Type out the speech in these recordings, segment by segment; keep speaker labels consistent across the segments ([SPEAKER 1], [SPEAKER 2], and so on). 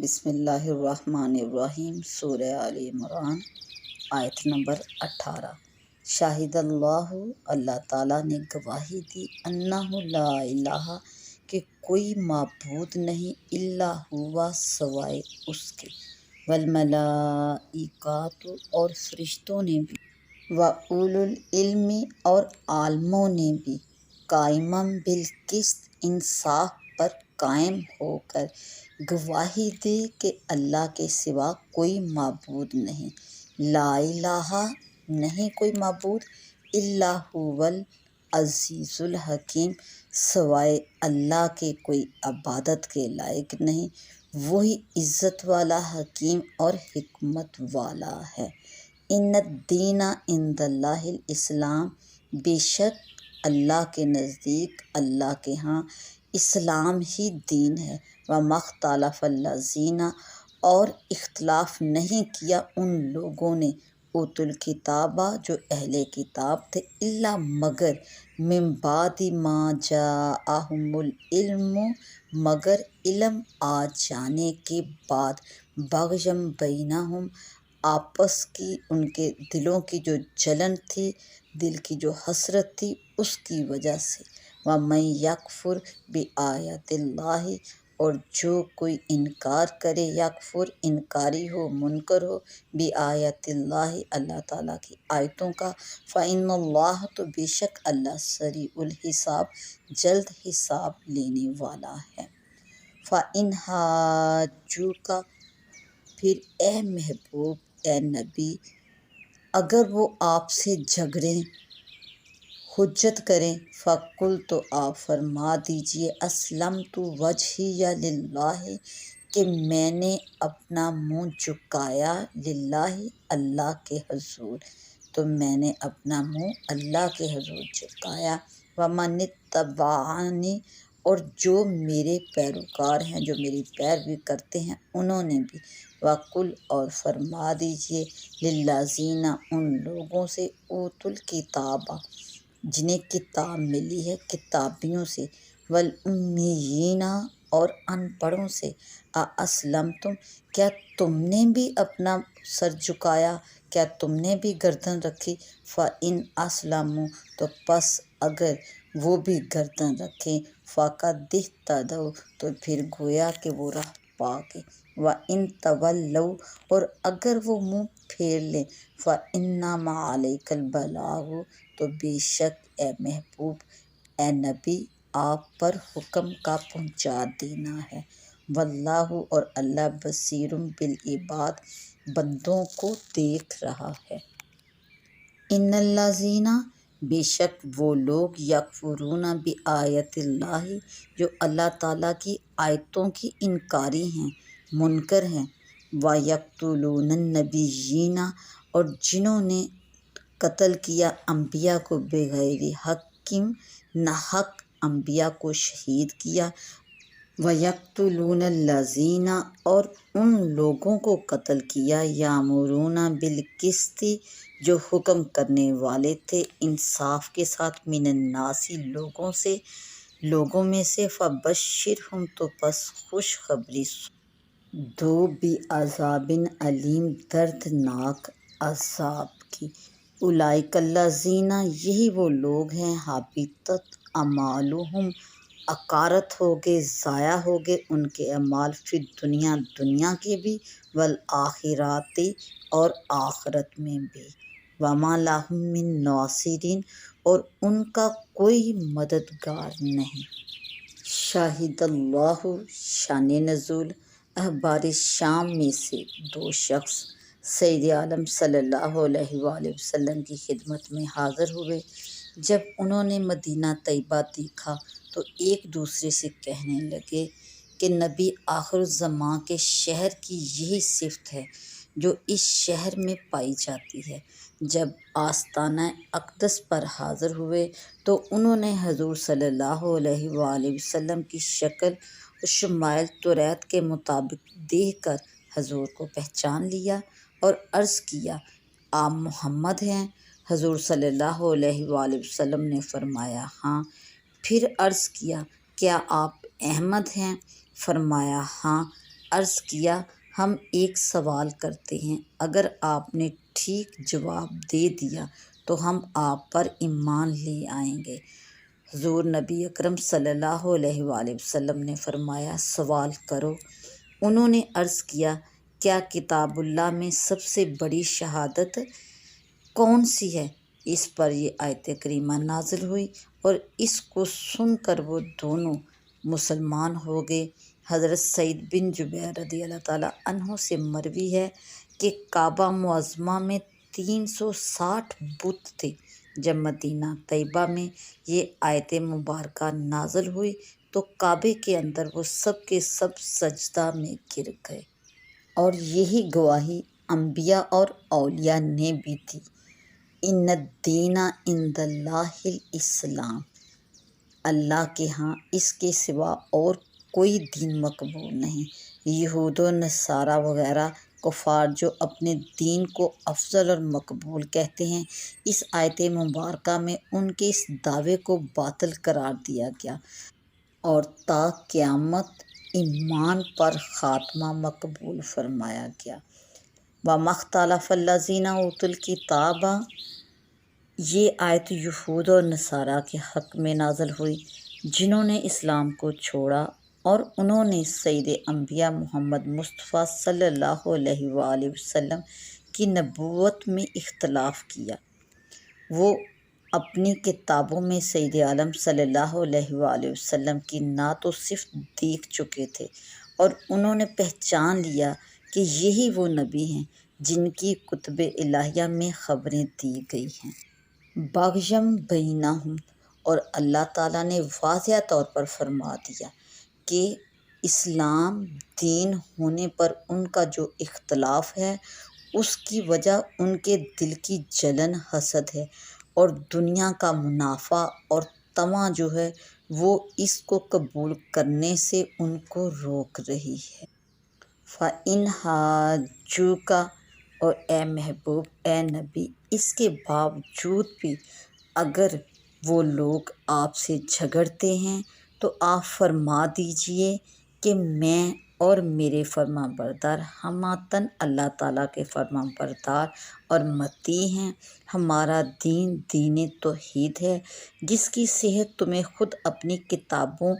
[SPEAKER 1] بسم اللہ الرحمن الرحیم۔ سورہ آل عمران آیت نمبر 18۔ شاہد اللہ، اللہ تعالیٰ نے گواہی دی، انہ لا الہ، کہ کوئی معبود نہیں، الا ہوا، سوائے اس کے، والملائکۃ، اور فرشتوں نے بھی، واولو العلم، اور عالموں نے بھی، قائما بالقسط، انصاف پر قائم ہو کر گواہی دے کہ اللہ کے سوا کوئی معبود نہیں، لا الہ، نہیں کوئی معبود، الا هو العزیز الحکیم، سوائے اللہ کے کوئی عبادت کے لائق نہیں، وہی عزت والا، حکیم اور حکمت والا ہے۔ ان الدین عند اللہ الاسلام، بے شک اللہ کے نزدیک، اللہ کے ہاں اسلام ہی دین ہے۔ وما اختلف الذین، اور اختلاف نہیں کیا ان لوگوں نے، اوتوا الکتاب، جو اہل کتاب تھے، الا مگر، من بعد ما جاءہم العلم، مگر علم آ جانے کے بعد، بغیم بینہم، آپس کی ان کے دلوں کی جو جلن تھی، دل کی جو حسرت تھی، اس کی وجہ سے۔ ومن یکفر بآیات اللہ، اور جو کوئی انکار کرے، یکفر انکاری ہو، منکر ہو، بآیات اللہ، اللہ تعالیٰ کی آیتوں کا، فإن اللہ، تو بے شک اللہ، سریع الحساب، جلد حساب لینے والا ہے۔ فإن حاجوک، پھر اے محبوب، اے نبی، اگر وہ آپ سے جھگڑیں، حجت کریں، فقل، تو آپ فرما دیجئے، اسلمت وجہی للہ، کہ میں نے اپنا منہ جھکایا، للہ، اللہ کے حضور، تو میں نے اپنا منہ اللہ کے حضور جھکایا۔ ومن اتبعنی، اور جو میرے پیروکار ہیں، جو میری پیروی کرتے ہیں، انہوں نے بھی۔ وقل، اور فرما دیجئے، للذین، ان لوگوں سے، اوتوا الکتاب، جنہیں کتاب ملی ہے، کتابیوں سے، والامیین، اور ان پڑھوں سے، اسلمتم، کیا تم نے بھی اپنا سر جھکایا، کیا تم نے بھی گردن رکھی؟ فإن اسلموا، تو پس اگر وہ بھی گردن رکھیں، فقد اہتدوا، تو پھر گویا کہ وہ راہ پا گئے۔ وإن تولوا، اور اگر وہ منہ پھیر لیں، فإنما علیک البلاغ، تو بے شک اے محبوب، اے نبی، آپ پر حکم کا پہنچا دینا ہے۔ واللہ، اور اللہ، بصیر بالعباد، بندوں کو دیکھ رہا ہے۔ ان الذین، بے شک وہ لوگ، یکفرون بآیات اللہ، جو اللہ تعالیٰ کی آیتوں کی انکاری ہیں، منکر ہیں، ویقتلون النبیین، اور جنہوں نے قتل کیا انبیاء کو بغیر حق، ناحق انبیاء کو شہید کیا، ویقتلون الذین، اور ان لوگوں کو قتل کیا، یامرون بالقسط، جو حکم کرنے والے تھے انصاف کے ساتھ، من الناس، لوگوں میں سے، فبشرہم، تو پس خوشخبری دو، بعذاب علیم، دردناک عذاب کی۔ اولئک الذین، یہی وہ لوگ ہیں، حبطت اعمالہم، اکارت ہو گئے، ضائع ہو گئے ان کے اعمال، فی الدنیا، دنیا کے بھی، والآخرۃ، اور آخرت میں بھی۔ وما لہم من ناصرین، اور ان کا کوئی مددگار نہیں۔ شاہد اللہ، شان نزول، احبار شام میں سے دو شخص سید عالم صلی اللہ علیہ وآلہ وسلم کی خدمت میں حاضر ہوئے۔ جب انہوں نے مدینہ طیبہ دیکھا تو ایک دوسرے سے کہنے لگے کہ نبی آخر الزماں کے شہر کی یہی صفت ہے جو اس شہر میں پائی جاتی ہے۔ جب آستانہ اقدس پر حاضر ہوئے تو انہوں نے حضور صلی اللہ علیہ وآلہ وسلم کی شکل و شمائل توریت کے مطابق دیکھ کر حضور کو پہچان لیا اور عرض کیا، آپ محمد ہیں؟ حضور صلی اللہ علیہ وآلہ وسلم نے فرمایا، ہاں۔ پھر عرض کیا، کیا آپ احمد ہیں؟ فرمایا، ہاں۔ عرض کیا ہم ایک سوال کرتے ہیں، اگر آپ نے ٹھیک جواب دے دیا تو ہم آپ پر ایمان لے آئیں گے۔ حضور نبی اکرم صلی اللہ علیہ وآلہ وسلم نے فرمایا سوال کرو۔ انہوں نے عرض کیا کیا کتاب اللہ میں سب سے بڑی شہادت کون سی ہے؟ اس پر یہ آیت کریمہ نازل ہوئی اور اس کو سن کر وہ دونوں مسلمان ہو گئے۔ حضرت سعید بن جبیر رضی اللہ تعالیٰ عنہ سے مروی ہے کہ کعبہ معظمہ میں 360 بت تھے۔ جب مدینہ طیبہ میں یہ آیت مبارکہ نازل ہوئی تو کعبے کے اندر وہ سب کے سب سجدہ میں گر گئے، اور یہی گواہی انبیاء اور اولیاء نے بھی دی۔ ان الدین عند اللہ الاسلام، اللہ کے ہاں اس کے سوا اور کوئی دین مقبول نہیں۔ یہود و نصارہ وغیرہ کفار جو اپنے دین کو افضل اور مقبول کہتے ہیں، اس آیت مبارکہ میں ان کے اس دعوے کو باطل قرار دیا گیا اور تا قیامت ایمان پر خاتمہ مقبول فرمایا گیا۔ وَمَا اخْتَلَفَ الَّذِينَ أُوتُوا الْكِتَابَ، یہ آیت یہود اور نصارہ کے حق میں نازل ہوئی جنہوں نے اسلام کو چھوڑا اور انہوں نے سید انبیاء محمد مصطفیٰ صلی اللہ علیہ وآلہ وسلم کی نبوت میں اختلاف کیا۔ وہ اپنی کتابوں میں سید عالم صلی اللہ علیہ وآلہ وسلم کی نعت و صفت دیکھ چکے تھے اور انہوں نے پہچان لیا کہ یہی وہ نبی ہیں جن کی کتب الہیہ میں خبریں دی گئی ہیں۔ بغیم بینہم، اور اللہ تعالیٰ نے واضح طور پر فرما دیا کہ اسلام دین ہونے پر ان کا جو اختلاف ہے اس کی وجہ ان کے دل کی جلن حسد ہے، اور دنیا کا منافع اور طمع جو ہے وہ اس کو قبول کرنے سے ان کو روک رہی ہے۔ فَإِنْ حَاجُّوكَ، اور اے محبوب اے نبی اس کے باوجود بھی اگر وہ لوگ آپ سے جھگڑتے ہیں تو آپ فرما دیجئے کہ میں اور میرے فرما بردار ہماتن اللہ تعالیٰ کے فرما بردار اور مطیع ہیں۔ ہمارا دین دین توحید ہے جس کی صحت تمہیں خود اپنی کتابوں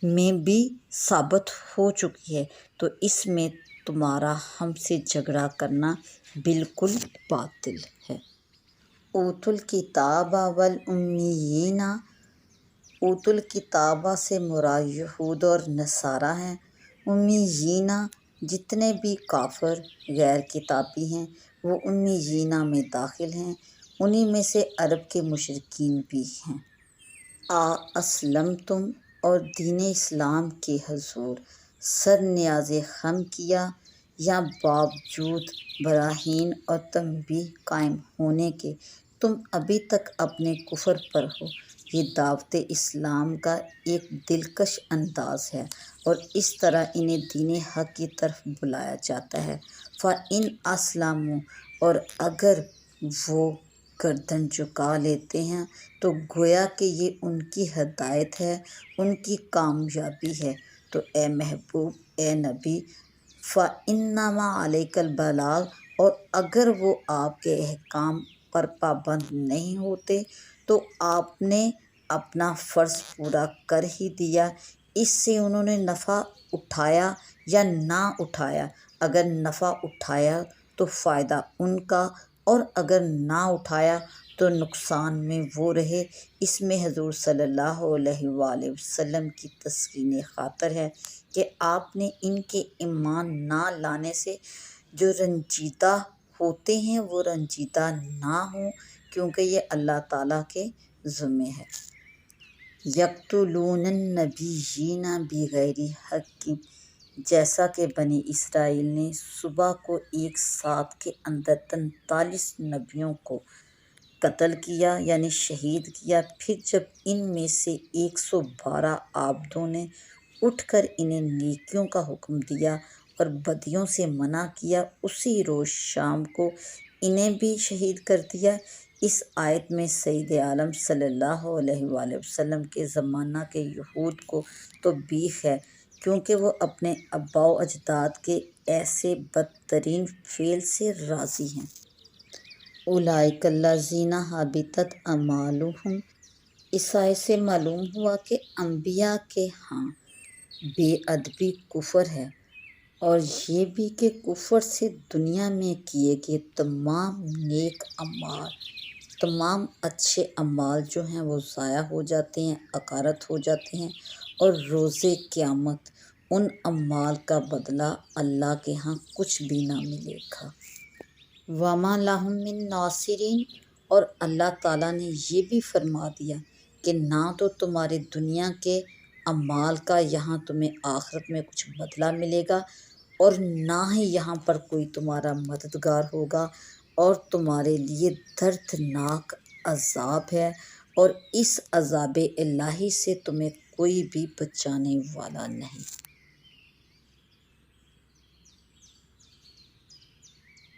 [SPEAKER 1] میں بھی ثابت ہو چکی ہے، تو اس میں تمہارا ہم سے جھگڑا کرنا بالکل باطل ہے۔ اوتوا الکتاب والامیین، اوتوا الکتاب سے مراد یہود اور نصارہ ہیں۔ امیین جتنے بھی کافر غیر کتابی ہیں وہ امیین میں داخل ہیں، انہی میں سے عرب کے مشرکین بھی ہیں۔ اسلمتم، اور دین اسلام کے حضور سر نیاز خم کیا یا باوجود براہین اور تنبیہ قائم ہونے کے تم ابھی تک اپنے کفر پر ہو۔ یہ دعوت اسلام کا ایک دلکش انداز ہے اور اس طرح انہیں دین حق کی طرف بلایا جاتا ہے۔ فَإِنْ أَسْلَمُوا، اور اگر وہ گردن جھکا لیتے ہیں تو گویا کہ یہ ان کی ہدایت ہے، ان کی کامیابی ہے، تو اے محبوب اے نبی فَإِنَّمَا عَلَيْكَ الْبَلَاغُ، اور اگر وہ آپ کے احکام پر پابند نہیں ہوتے تو آپ نے اپنا فرض پورا کر ہی دیا۔ اس سے انہوں نے نفع اٹھایا یا نہ اٹھایا، اگر نفع اٹھایا تو فائدہ ان کا، اور اگر نہ اٹھایا تو نقصان میں وہ رہے۔ اس میں حضور صلی اللہ علیہ وآلہ وسلم کی تسکین خاطر ہے کہ آپ نے ان کے ایمان نہ لانے سے جو رنجیدہ ہوتے ہیں وہ رنجیدہ نہ ہوں، کیونکہ یہ اللہ تعالیٰ کے ذمہ ہے۔ یقتلون النبیین بغیر حق، جیسا کہ بنی اسرائیل نے صبح کو ایک ساتھ کے اندر 43 نبیوں کو قتل کیا یعنی شہید کیا، پھر جب ان میں سے 112 عابدوں نے اٹھ کر انہیں نیکیوں کا حکم دیا اور بدیوں سے منع کیا، اسی روز شام کو انہیں بھی شہید کر دیا۔ اس آیت میں سید عالم صلی اللہ علیہ وآلہ وسلم کے زمانہ کے یہود کو توبیخ ہے کیونکہ وہ اپنے آباء و اجداد کے ایسے بدترین فعل سے راضی ہیں۔ اولئک الذین حبطت اعمالهم۔ اس آیت سے معلوم ہوا کہ انبیاء کے ہاں بے ادبی کفر ہے، اور یہ بھی کہ کفر سے دنیا میں کیے گئے تمام نیک اعمال، تمام اچھے اعمال جو ہیں وہ ضائع ہو جاتے ہیں، اکارت ہو جاتے ہیں، اور روز قیامت ان اعمال کا بدلہ اللہ کے ہاں کچھ بھی نہ ملے گا۔ وَمَا لَهُم مِّن نَاصِرِينَ۔ اور اللہ تعالیٰ نے یہ بھی فرما دیا کہ نہ تو تمہارے دنیا کے اعمال کا یہاں تمہیں آخرت میں کچھ بدلہ ملے گا، اور نہ ہی یہاں پر کوئی تمہارا مددگار ہوگا، اور تمہارے لیے دردناک عذاب ہے، اور اس عذاب الہی سے تمہیں کوئی بھی بچانے والا نہیں۔